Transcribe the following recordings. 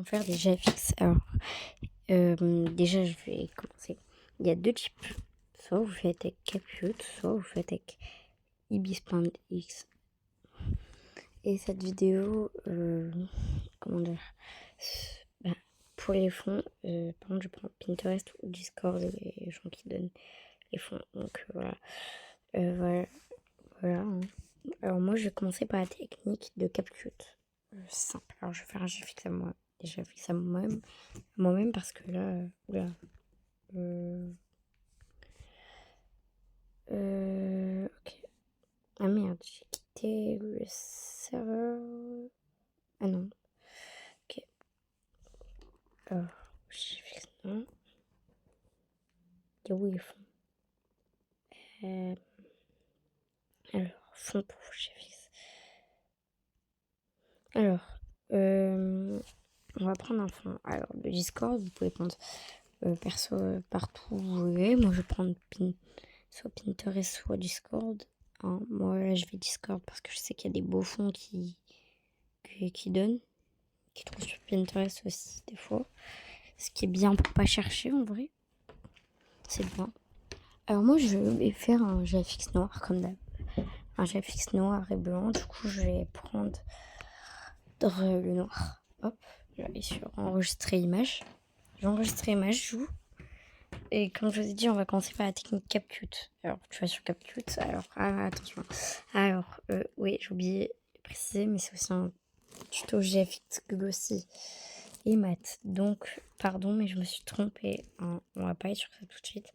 comment faire des GFX. Alors, déjà, je vais commencer. Il y a deux types. Soit vous faites avec CapCut, soit vous faites avec Ibis.x. Et cette vidéo, comment dire, bah, pour les fonds, par exemple, je prends Pinterest ou Discord, les gens qui donnent les fonds. Donc voilà. Voilà. Hein. Alors moi, je vais commencer par la technique de CapCut. Simple. Alors je vais faire un GFX à moi. Déjà fixe à moi-même parce que là, oula. Ok. Ah merde, j'ai quitté le serveur. Ah non. Ok. Alors, GFX, non. Et où ils font alors, fond pour GFX. Alors, on va prendre un fond. Alors, le Discord, vous pouvez prendre perso partout où vous voulez. Moi, je vais prendre soit Pinterest, soit Discord. Hein, moi, là, je vais Discord parce que je sais qu'il y a des beaux fonds qui donnent, qui trouvent sur Pinterest aussi, des fois. Ce qui est bien pour pas chercher, en vrai. C'est bien. Alors, moi, je vais faire un GFX noir, comme d'hab. Un GFX noir et blanc. Du coup, je vais prendre le noir. Hop, je vais aller sur enregistrer image. J'enregistre image, je joue. Et comme je vous ai dit, on va commencer par la technique CapCut. Alors, tu vas sur CapCut. Alors, attention. Alors, oui, j'ai oublié de préciser, mais c'est aussi un tuto GFX Glossy et mat. Donc, pardon, mais je me suis trompée. Hein. On va pas aller sur ça tout de suite.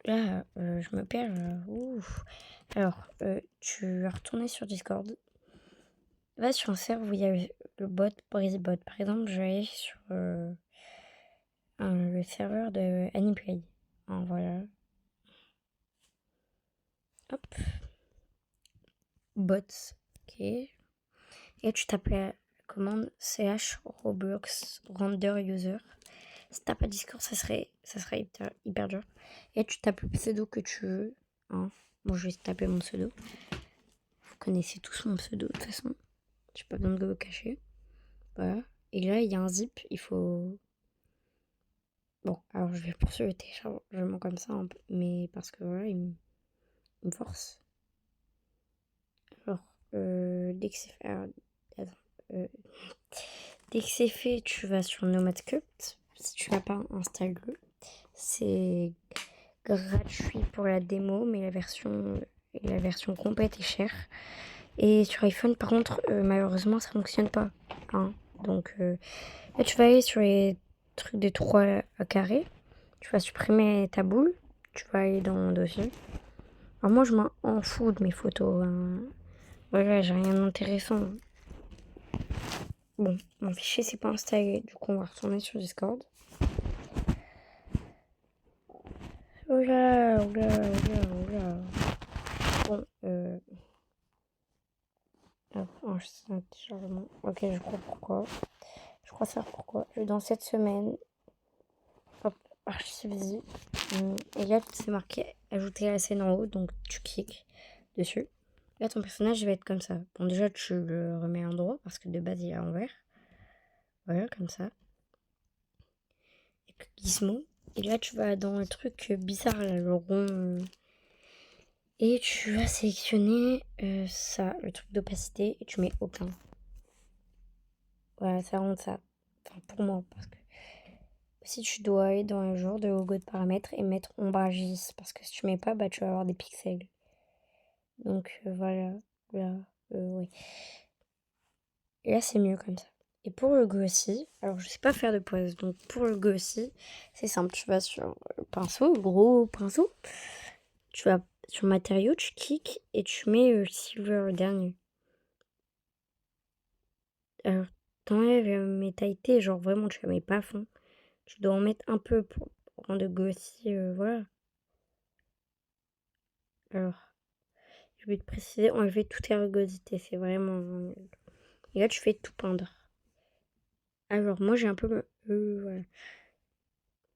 Là, je me perds. Ouf. Alors, tu vas retourner sur Discord. Va sur un serveur où il y a le bot BreezyBot. Par exemple, je vais aller sur le serveur de AnyPlay. Hein, voilà. Hop. Bots. Ok. Et tu tapes la commande ch roblox render user. Si t'as pas Discord, ça serait hyper dur. Et tu tapes le pseudo que tu veux. Hein. Bon, je vais taper mon pseudo. Vous connaissez tous mon pseudo de toute façon. J'ai pas besoin de le cacher. Voilà. Et là, il y a un zip. Il faut. Bon, alors je vais poursuivre le téléchargement comme ça, un peu, mais parce que voilà, il me force. Alors, dès que c'est fait. Attends, dès que c'est fait, tu vas sur NomadSculpt. Si tu l'as pas, installe-le. C'est gratuit pour la démo, mais la version complète est chère. Et sur iPhone, par contre, malheureusement, ça fonctionne pas. Hein. Donc, là, tu vas aller sur les trucs de 3 carrés. Tu vas supprimer ta boule. Tu vas aller dans Dossier. Alors, moi, je m'en fous de mes photos. Hein. Voilà, j'ai rien d'intéressant. Bon, mon fichier, c'est pas installé. Du coup, on va retourner sur Discord. Oula. Bon, un téléchargement. Ok, je crois pourquoi. Je crois savoir pourquoi. Dans cette semaine, hop, archive. Et là, c'est marqué ajouter la scène en haut, donc tu cliques dessus. Là, ton personnage va être comme ça. Bon, déjà, tu le remets à l'endroit parce que de base, il est à l'envers. Voilà, comme ça. Et puis, Gizmo. Et là, tu vas dans le truc bizarre, là, le rond. Et tu vas sélectionner ça, le truc d'opacité, et tu mets aucun. Voilà, ça rend ça. Enfin, pour moi, parce que si tu dois aller dans le genre de logo de paramètres et mettre ombrage lisse, parce que si tu mets pas, bah tu vas avoir des pixels. Donc voilà, là, oui. Et là, c'est mieux comme ça. Et pour le glossy, alors je sais pas faire de pose, donc pour le glossy, c'est simple, tu vas sur le pinceau, le gros pinceau, tu vas sur matériaux, tu cliques et tu mets silver, le dernier. Alors, t'enlèves la métallité, genre vraiment, tu la mets pas à fond. Tu dois en mettre un peu pour rendre glossy, voilà. Alors, je vais te préciser, enlever toute la rugosité, c'est vraiment nul. Et là, tu fais tout peindre. Alors, moi, j'ai un peu... voilà.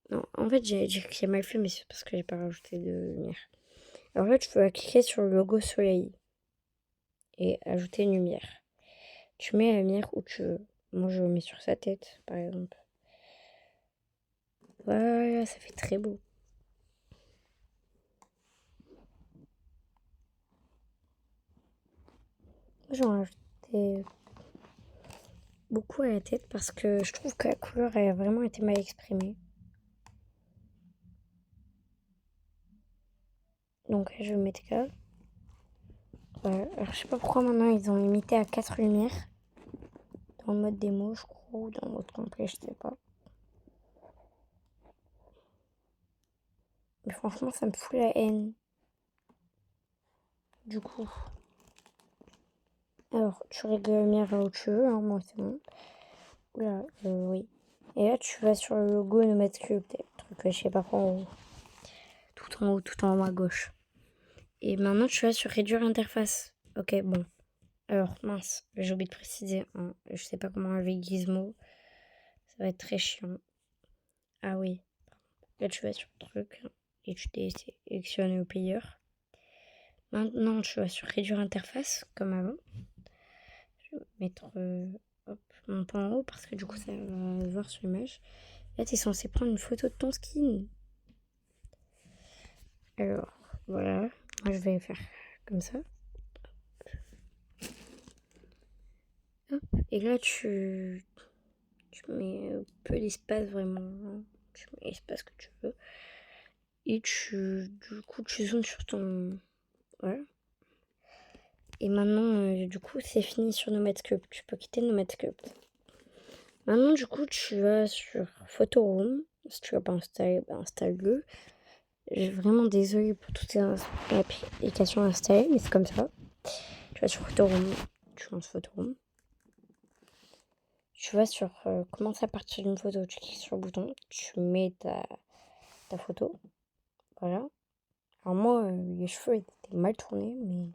Non, en fait, j'ai mal fait, mais c'est parce que j'ai pas rajouté de lumière. Alors là, tu peux cliquer sur le logo soleil et ajouter une lumière. Tu mets la lumière où tu veux. moi je le mets sur sa tête, par exemple. Voilà, ça fait très beau. J'en ai rajouté beaucoup à la tête parce que je trouve que la couleur a vraiment été mal exprimée. Donc je vais mettre là. Voilà. Alors je sais pas pourquoi maintenant ils ont limité à 4 lumières. Dans le mode démo, je crois, ou dans le mode complet, je sais pas. Mais franchement, ça me fout la haine. Du coup. Alors, tu règles la lumière là où tu veux, hein, moi c'est bon. Oula, oui. Et là, tu vas sur le logo Nomadsculpt, le truc, je sais pas quoi, en haut. Tout en haut à gauche. Et maintenant, tu vas sur réduire interface. Ok, bon. Alors, mince, j'ai oublié de préciser. Hein, je sais pas comment avec Gizmo. Ça va être très chiant. Ah oui. Là, tu vas sur le truc et tu sélectionnes le player. Maintenant, tu vas sur réduire interface, comme avant. Je vais mettre hop, mon point en haut parce que du coup, ça va voir sur l'image. Là, tu es censé prendre une photo de ton skin. Alors, voilà. Moi, je vais faire comme ça. Hop. Et là, tu mets peu d'espace vraiment. Hein. Tu mets l'espace que tu veux. Et du coup, tu zoomes sur ton... Voilà. Et maintenant, du coup, c'est fini sur Nomadsculpt. Tu peux quitter Nomadsculpt. Maintenant, du coup, tu vas sur Photoroom. Si tu l'as pas installé, ben installe-le. Je suis vraiment désolée pour toutes ces applications installées, mais c'est comme ça. Tu vas sur Photoroom. Tu lances Photoroom. Tu vas sur commencer à partir d'une photo. Tu cliques sur le bouton. Tu mets ta photo. Voilà. Alors moi, les cheveux étaient mal tournés, mais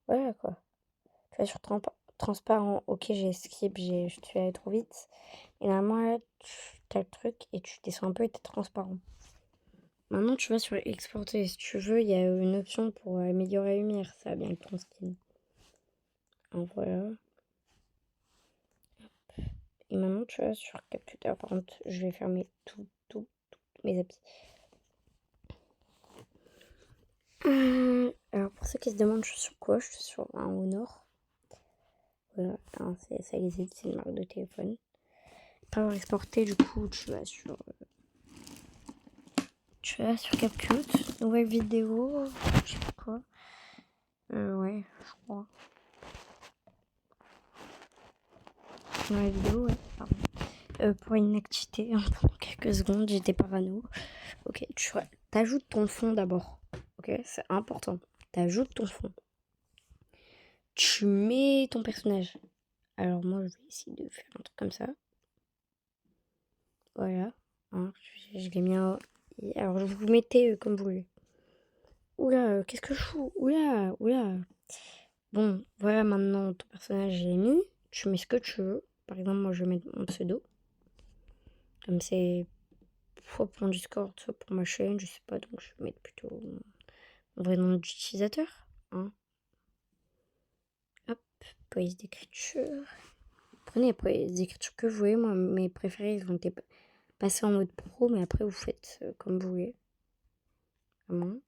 voilà quoi. Tu vas sur transparent. Ok, j'ai skip, je suis allée trop vite. Et normalement, là, tu as le truc et tu descends un peu et t'es transparent. Maintenant, tu vas sur exporter. Si tu veux, il y a une option pour améliorer la lumière. Ça va bien avec ton skin. Alors voilà. Et maintenant, tu vas sur CapCutter. Par contre, je vais fermer toutes mes applis. Alors, pour ceux qui se demandent, je suis sur quoi? Je suis sur un Honor. Voilà, ça existe, c'est une marque de téléphone. Pour avoir exporté, du coup, tu vas sur CapCut, nouvelle vidéo, je sais pas quoi. Ouais, je crois. Nouvelle vidéo, ouais, pardon. Pour une activité, hein, pendant quelques secondes, j'étais parano. Ok, tu t'ajoutes ton fond d'abord. Ok, c'est important. T'ajoutes ton fond. Tu mets ton personnage. Alors moi, je vais essayer de faire un truc comme ça. Voilà. Hein, je l'ai mis en... Alors, je vous mettez comme vous voulez. Oula, qu'est-ce que je fous? Oula. Bon, voilà, maintenant, ton personnage, je l'ai mis. Tu mets ce que tu veux. Par exemple, moi, je vais mettre mon pseudo. Comme c'est soit pour mon Discord, soit pour ma chaîne, je sais pas. Donc, je vais mettre plutôt mon vrai nom d'utilisateur. Hein. Hop, police d'écriture. Prenez les polices d'écriture que vous voulez. Moi, mes préférés, ils ont été passés en mode pro, mais après, vous faites comme vous voulez. Vraiment.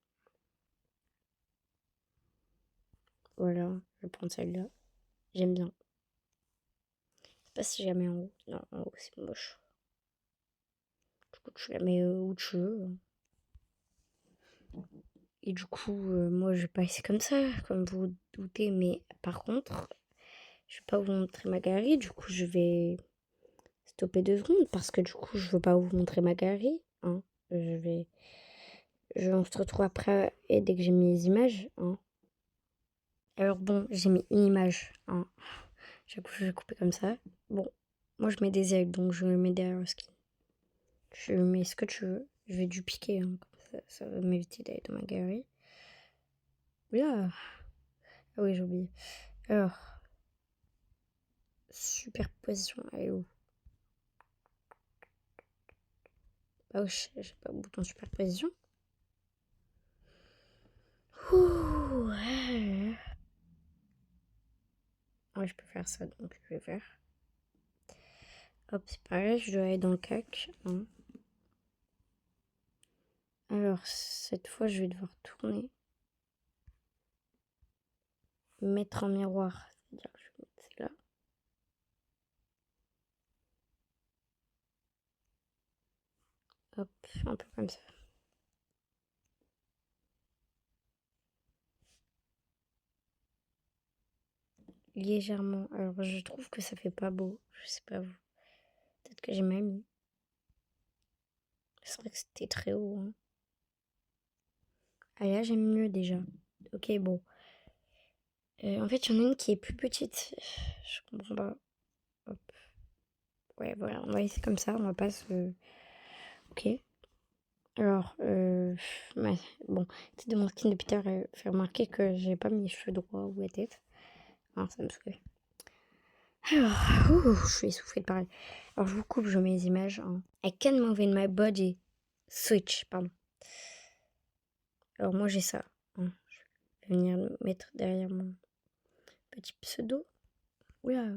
Voilà, je vais prendre celle-là. J'aime bien. Je sais pas si je la mets en haut. Non, en haut, c'est moche. Du coup, tu la mets où tu veux. Et du coup, moi, je vais pas laisser comme ça, comme vous vous doutez. Mais par contre, je vais pas vous montrer ma galerie. Du coup, je vais stopper 2 secondes parce que du coup, je veux pas vous montrer ma galerie. Hein. On se retrouve après et dès que j'ai mis les images. Hein. Alors bon, j'ai mis une image. Hein. Je vais couper comme ça. Bon, moi, je mets des ailes, donc je mets derrière le skin. Tu mets ce que tu veux. Je vais dupliquer, hein, comme ça va m'éviter d'aller dans ma galerie. Là. Ah oui, j'ai oublié. Alors, superposition, elle est où? Ah oui, j'ai pas le bouton superposition. Ouh, ouais. Ouais, je peux faire ça, donc je vais faire. Hop, c'est pareil, je dois aller dans le CAC. Hein. Alors, cette fois, je vais devoir tourner. Mettre en miroir. C'est-à-dire que je vais mettre là. Hop, un peu comme ça. Légèrement. Alors, je trouve que ça fait pas beau. Je sais pas vous. Peut-être que j'ai mal mis. C'est vrai que c'était très haut. Hein. Ah là, j'aime mieux déjà. Ok, bon. En fait, il y en a une qui est plus petite. Je comprends pas. Hop. Ouais, voilà, on va essayer comme ça. On va pas se... Ok. Alors, bon, c'est de mon skin de Peter fait remarquer que j'ai pas mis les cheveux droits ou la tête. Alors, ça me saoule. Alors, je suis essoufflée de parler. Alors, je vous coupe, je mets les images en I can move in my body. Switch, pardon. Alors, moi, j'ai ça. Hein. Je vais venir me mettre derrière mon petit pseudo. Oula.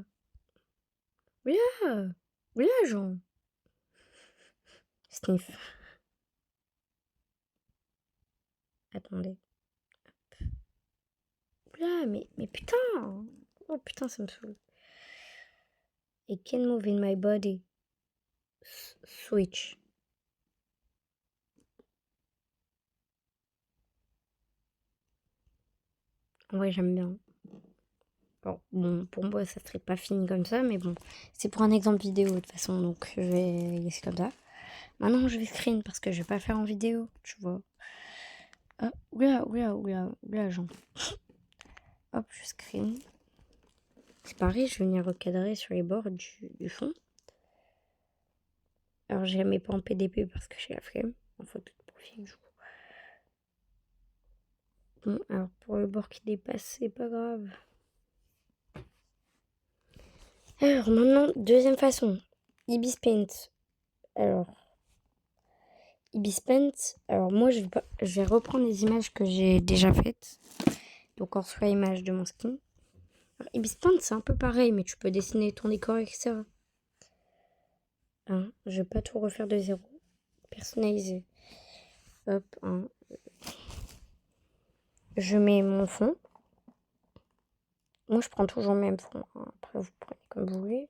Oula. Oula, Jean. Sniff. Attendez. Oula, mais putain. Oh putain, ça me saoule. I can move in my body. Switch. En vrai, j'aime bien. Bon, pour moi, ça serait pas fini comme ça, mais bon, c'est pour un exemple vidéo de toute façon, donc je vais laisser comme ça. Maintenant, je vais screen parce que je vais pas faire en vidéo, tu vois. Ah, oula, Jean. Hop, je screen. C'est pareil, je vais venir recadrer sur les bords du fond. Alors, je la mets pas en PDP parce que j'ai la flemme, en photo de profil, du coup. Bon, alors pour le bord qui dépasse, c'est pas grave. Alors maintenant, deuxième façon. Ibis Paint. Alors, Ibis Paint. Alors moi, je vais reprendre les images que j'ai déjà faites. Donc en soit image de mon skin. Alors, Ibis Paint, c'est un peu pareil, mais tu peux dessiner ton décor, etc. Hein, je vais pas tout refaire de zéro. Personnaliser. Hop, hein. Je mets mon fond. Moi, je prends toujours le même fond. Hein. Après, vous prenez comme vous voulez.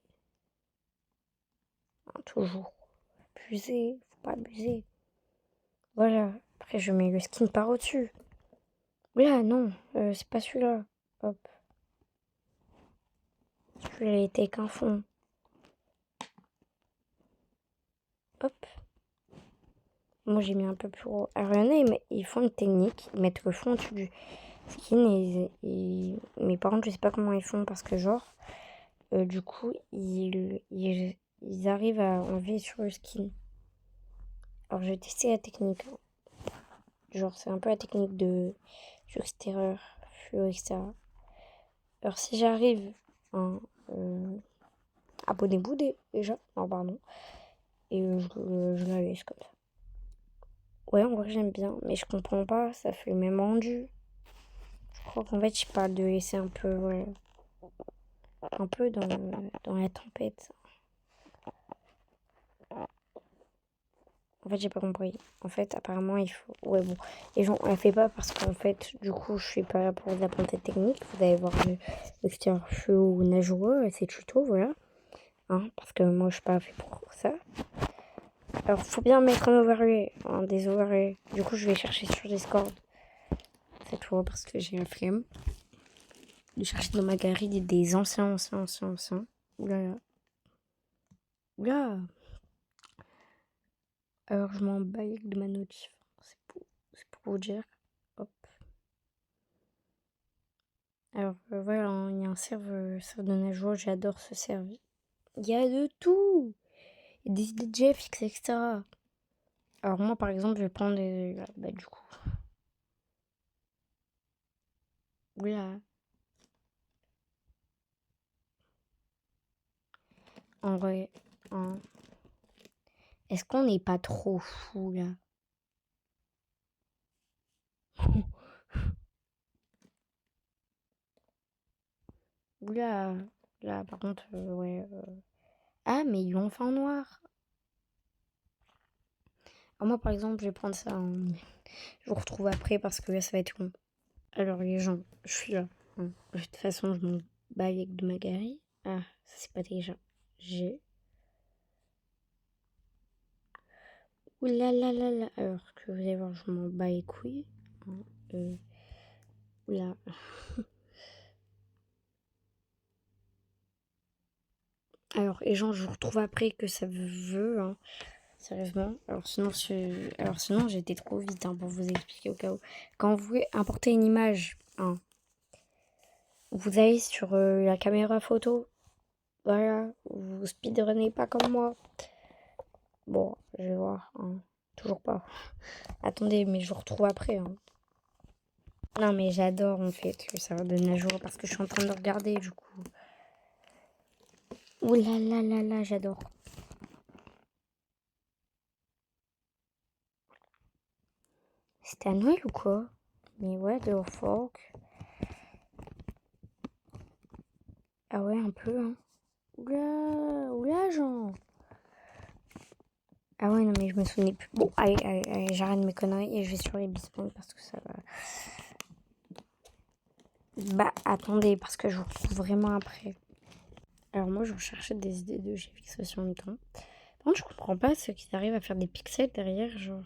Hein, toujours. Abuser, faut pas abuser. Voilà. Après, je mets le skin par au-dessus. Là, non, c'est pas celui-là. Hop. Celui-là, il était avec un fond. Hop. Moi, j'ai mis un peu plus haut. Alors, il y en a, ils font une technique. Ils mettent le fond au-dessus du skin. Mais par contre, je sais pas comment ils font parce que, genre, du coup, ils arrivent à enlever sur le skin. Alors, je vais tester la technique. Genre, c'est un peu la technique de extérieur, fluo, etc. Alors, si j'arrive abonnez-vous déjà. Non, pardon. Et je la laisse comme ça. Ouais, en vrai, j'aime bien. Mais je comprends pas, ça fait le même rendu. Je crois qu'en fait, je parle de laisser un peu, ouais, un peu dans la tempête. En fait, j'ai pas compris. En fait, apparemment, il faut... Ouais, bon. Les gens, on la fait pas parce qu'en fait, du coup, je suis pas là pour vous apprendre cette technique. Vous allez voir l'extérieur feu ou nageois, c'est tuto, voilà. Hein, parce que moi, je suis pas fait pour ça. Alors, faut bien mettre un overlay, hein, des overlays. Du coup, je vais chercher sur Discord cette fois parce que j'ai la flemme de chercher dans ma galerie des anciens. Oula. Oula. Alors, je m'en bats de ma notif. C'est pour vous dire. Hop. Alors, voilà, hein, il y a un serve de nageoire. J'adore ce serve. Il y a de tout. Il y a des idées de GFX, etc. Alors, moi, par exemple, je vais prendre des... Bah, du coup. Oula. En vrai, hein. Est-ce qu'on n'est pas trop fou, là? Oula. Là, par contre, ouais. Ah, mais ils l'ont fait en noir. Alors moi, par exemple, je vais prendre ça. Je vous retrouve après parce que là, ça va être long. Alors, les gens, je suis là. Hein. De toute façon, je m'en bats avec de ma galerie. Ah, ça, c'est pas déjà. J'ai. Ouh là là là là. Alors que vous allez voir, je m'en bats les couilles. Hein, oula. Alors, les gens, je vous retrouve après que ça veut. Hein. Sérieusement. Alors sinon j'ai été trop vite hein, pour vous expliquer au cas où. Quand vous voulez importer une image, hein, vous allez sur la caméra photo. Voilà. Vous speedrunnez pas comme moi. Bon, je vais voir. Hein. Toujours pas. Attendez, mais je vous retrouve après. Hein. Non, mais j'adore en fait que ça redonne à jour parce que je suis en train de regarder du coup. Ouh là là là là, j'adore. C'était à Noël ou quoi? Mais ouais, de fuck. Ah ouais, un peu, hein. Oula, oula, Jean. Ah ouais, non, mais je me souvenais plus. Bon, allez, allez, allez, j'arrête mes conneries et je vais sur les bispoints parce que ça va. Bah, attendez, parce que je vous retrouve vraiment après. Alors, moi, je recherchais des idées de fixation en même temps. Par contre, je comprends pas ceux qui arrivent à faire des pixels derrière, genre.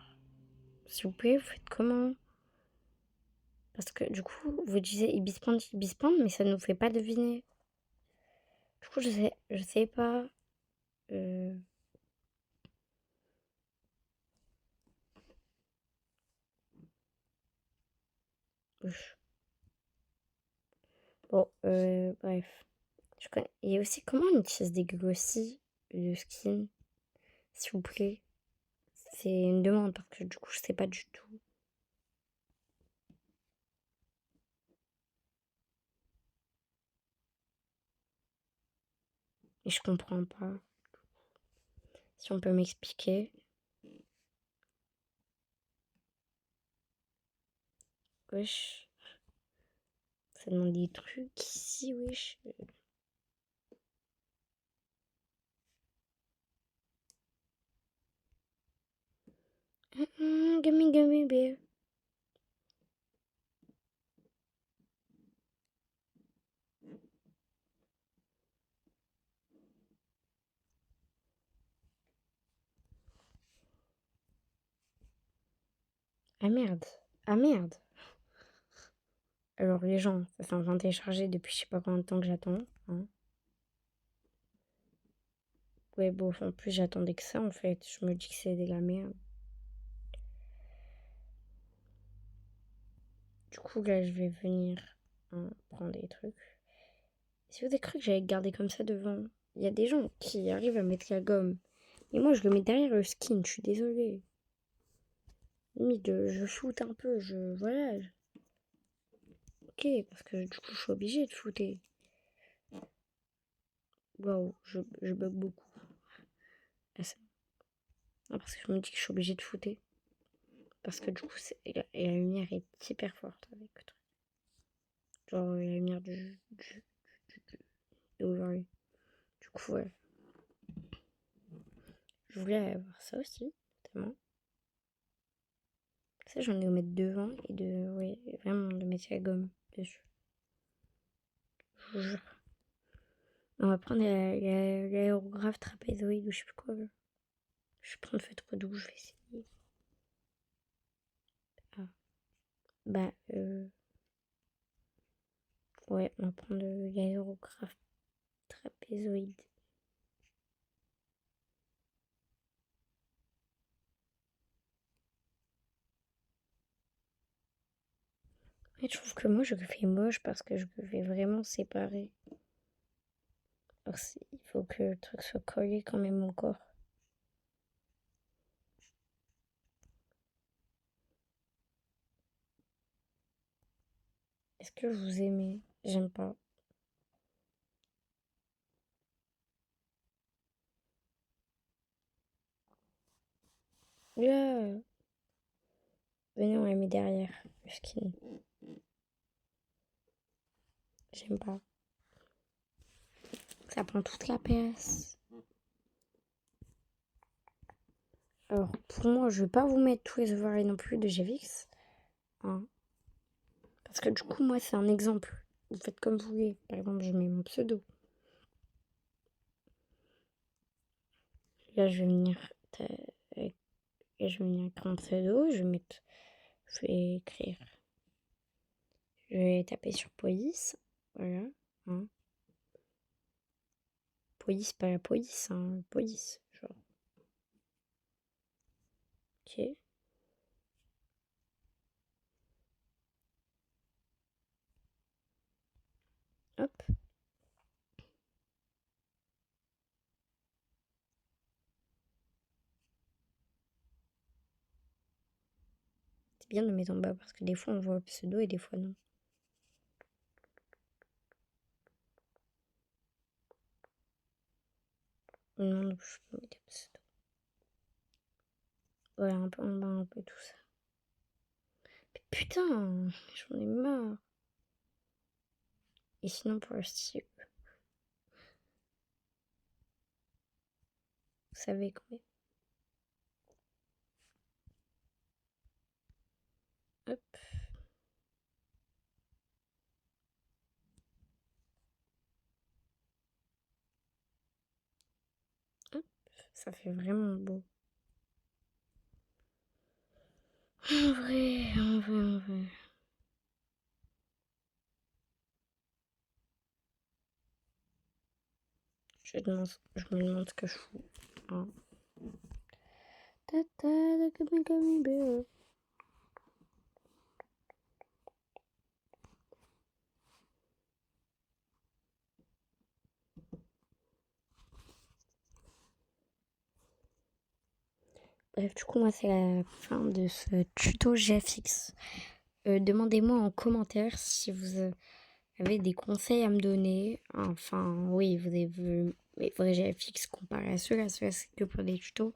S'il vous plaît, vous faites comment? Parce que du coup, vous disiez Ibispoint, mais ça ne nous fait pas deviner. Du coup, je sais pas. Euh... Bon, bref. Il y a aussi comment on utilise des glossy de skin, s'il vous plaît. C'est une demande parce que du coup, je sais pas du tout. Et je comprends pas. Si on peut m'expliquer. Wesh. Ça demande des trucs ici, wesh. Gummy gummy bear. Ah merde. Ah merde. Alors les gens, ça s'est en train de télécharger depuis je sais pas combien de temps que j'attends. Hein. Ouais, bon, en plus j'attendais que ça en fait. Je me dis que c'est de la merde. Du coup, là, je vais venir prendre des trucs. Si vous avez cru que j'allais garder comme ça devant, il y a des gens qui arrivent à mettre la gomme. Et moi, je le mets derrière le skin, je suis désolée. Limite, je shoot un peu, voilà. Ok, parce que du coup, je suis obligée de shooter. Waouh, je bug beaucoup. Ah, non, parce que je me dis que je suis obligée de shooter. Parce que du coup, et la lumière est hyper forte avec le truc. Genre, la lumière d'aujourd'hui. Du coup, ouais. Je voulais avoir ça aussi, notamment. Ça, j'en ai à mettre devant et ouais, vraiment de mettre la gomme dessus. Je vous jure. On va prendre l'aérographe trapézoïde ou je sais plus quoi. Là. Je vais prendre feutre doux, je vais essayer. Ah. Bah, ouais, on va prendre l'aérographe trapézoïde. Et je trouve que moi, je le fais moche parce que je le fais vraiment séparer. Alors, il faut que le truc soit collé quand même encore. Est-ce que vous aimez? J'aime pas. Là, venez, on la met derrière le skin. J'aime pas. Ça prend toute la place. Alors, pour moi, je vais pas vous mettre tous les overlays non plus de GFX. Hein. Parce que du coup, moi, c'est un exemple. Vous faites comme vous voulez. Par exemple, je mets mon pseudo. Là, je vais venir... Et je vais venir avec mon pseudo. Je vais écrire. Je vais taper sur police. Voilà. Hein. Police, pas la police, hein. Police, genre. Ok. Hop. C'est bien de le mettre en bas parce que des fois on voit le pseudo et des fois non. Non, je peux mettre le pseudo. Voilà, un peu en bas, un peu tout ça. Mais putain, j'en ai marre. Et sinon pour le style, vous savez quand même. Hop. Hop. Ça fait vraiment beau. En vrai, en vrai, en vrai. Je me demande ce que je fous. Hein. Bref, du coup, moi, c'est la fin de ce tuto GFX. Demandez-moi en commentaire si vous avez des conseils à me donner. Enfin, oui, vous avez vu mes vrais GFX comparé à ceux-là. Ceux-là, c'est que pour des tutos.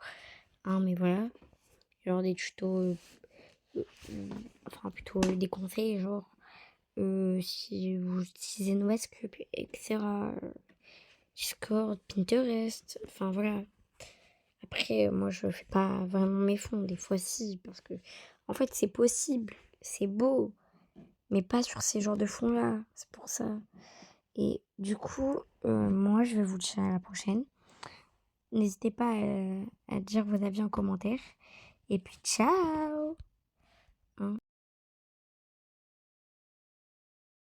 Hein, mais voilà. Genre des tutos, enfin plutôt des conseils, genre si vous utilisez NoScript, etc. Discord, Pinterest, enfin voilà. Après, moi, je fais pas vraiment mes fonds. Des fois, si, parce que, en fait, c'est possible, c'est beau, mais pas sur ces genres de fonds-là. C'est pour ça. Et du coup, moi, je vais vous dire à la prochaine. N'hésitez pas à dire vos avis en commentaire. Et puis, ciao!